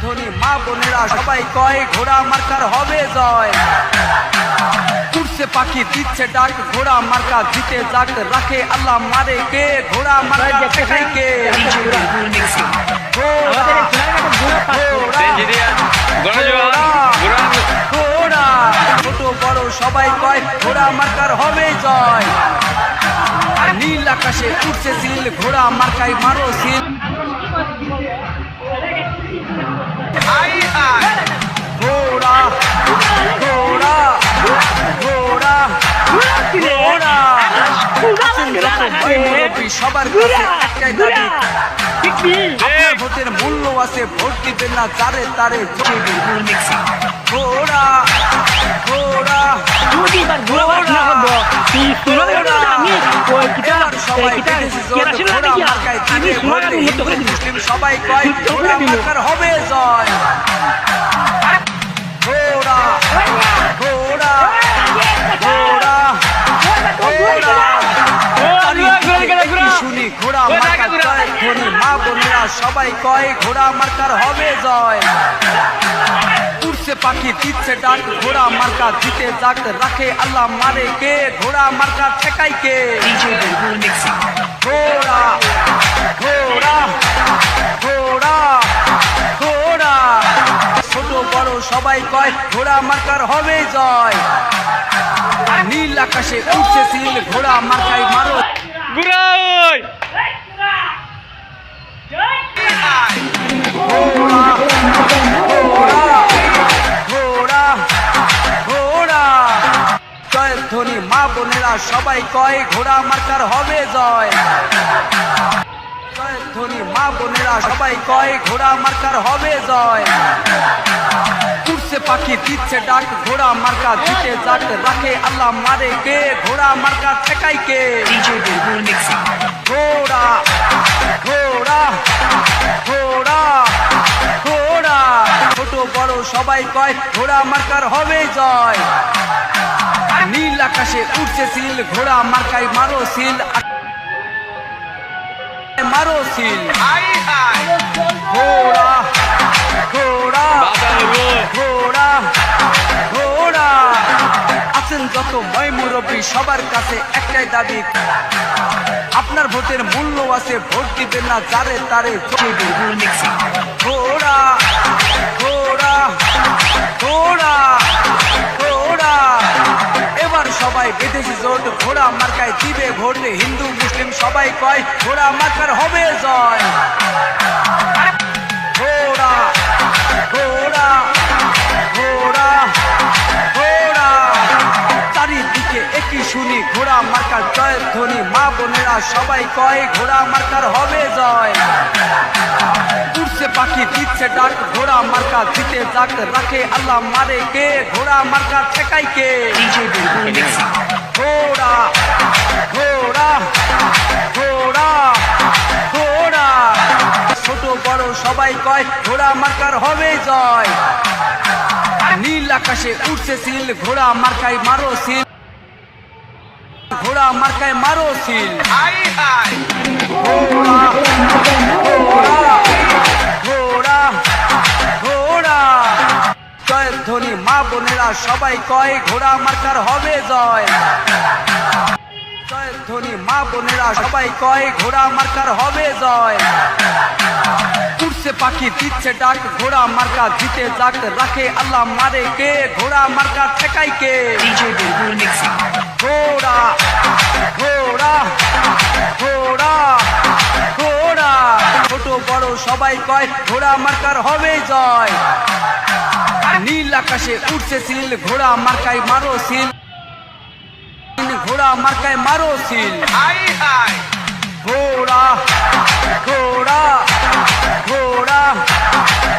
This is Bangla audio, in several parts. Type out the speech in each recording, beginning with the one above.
ধ্বনি মা বোনেরা সবাই কয় ঘোড়া মার্কার হবে জয়। উড়ছে পাখি দিচ্ছে ডাক ঘোড়া মার্কা জিতে যাক, রাখে আল্লাহ মারে কে ঘোড়া মার্কা ঠেকাই কে। ঘোড়া ছোট বড় সবাই কয় ঘোড়া মার্কার হবে জয়। নীল আকাশে উঠছে সিল ঘোড়া মার্কাই মারো সিল। ঘোড়া ঘোড়া ঘোড়া ঘোড়া সবার কাছে একটাই দাবি, আপনার ভোটের মূল্য আছে, ভোট দিবেন না যারে তারে। ঘোড়া ঘোড়া সবাই কয় ঘোড়া মার্কার হবে জয়। ঘোড়া ঘোড়া ঘোড়া শুনি ঘোড়া মার্কার জয় ধ্বনি মা বোনেরা সবাই কয় ঘোড়া মার্কার হবে জয়। উড়ছে পাখি দিচ্ছে ডাক ঘোড়া মার্কা জিতে যাক, রাখে আল্লাহ মারে কে ঘোড়া মার্কা ঠেকাই কে। ঘোড়া ঘোড়া ঘোড়া ঘোড়া ছোট বড় সবাই কয় ঘোড়া মার্কার হবে জয়। নীল আকাশে উঠছে সিল ঘোড়া মার্কাই মারো। ধ্বনি মা বোনেরা সবাই কয় ঘোড়া মার্কার হবে জয়। ধ্বনি মা বোনেরা সবাই কয় ঘোড়া মার্কার হবে জয়। উড়ছে পাখি দিচ্ছে ডাক ঘোড়া মার্কা জিতে যাক, রাখে আল্লাহ মারে কে ঘোড়া মার্কা ঠেকাই কে। ঘোড়া ঘোড়া ঘোড়া ঘোড়া ছোট বড় সবাই কয় ঘোড়া মার্কার হবে জয়। নীল আকাশে উঠছে সিল ঘোড়া মার্কাই মারো সিল মারো সিল। ঘোড়া ঘোড়া ঘোড়া ঘোড়া আছেন যত ময় মুরব্বী সবার কাছে একটাই দাবি, আপনার ভোটের মূল্য আছে, ভোট দিবেন না যারে তারে। ঘোড়া ঘোড়া ঘোড়া ঘোড়া এবার সবাই বেঁধেছে জোট ঘোড়া মার্কায় দিবে ভোট। হিন্দু মুসলিম সবাই কয় ঘোড়া মার্কার হবে জয়। ঘোড়া ঘোড়া ঘোড়া ঘোড়া চারিদিকে একই শুনি ঘোড়া মার্কার জয় ধ্বনি মা বোনেরা সবাই কয় ঘোড়া মার্কার হবে জয়। উড়ছে পাখি দিচ্ছে ডাক ঘোড়া মার্কা জিতে যাক, রাখে আল্লাহ মারে কে ঘোড়া মার্কা ঠেকাই কে। ঘোড়া ঘোড়া ঘোড়া ঘোড়া ছোট বড় সবাই কয় ঘোড়া মার্কার হবে জয়। নীল আকাশে উঠছে সিল ঘোড়া মার্কাই মারো সিল ঘোড়া মার্কায় মারো সিল। ঘোড়া ঘোড়া ঘোড়া ঘোড়া জয় ধ্বনি মা বোনেরা সবাই কয় ঘোড়া মার্কার হবে জয়। জয় ধ্বনি মা বোনেরা সবাই কয় ঘোড়া মার্কার হবে জয়। উড়ছে পাখি দিচ্ছে ডাক ঘোড়া মার্কা জিতে যাক, রাখে আল্লাহ মারে কে ঘোড়া মার্কা ঠেকাই কে। ঘোড়া ঘোড়া ঘোড়া ঘোড়া ছোট বড় সবাই কয় ঘোড়া মার্কার হবে জয়। নীল আকাশে উঠছে সিল ঘোড়া মার্কাই মারো সিল ঘোড়া মার্কায় মারো সিল। ঘোড়া ঘোড়া ঘোড়া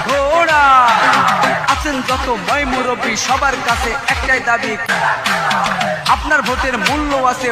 ঘোড়া আছেন যত ময় মুরব্বী সবার কাছে একটাই দাবি, আপনার ভোটের মূল্য আছে,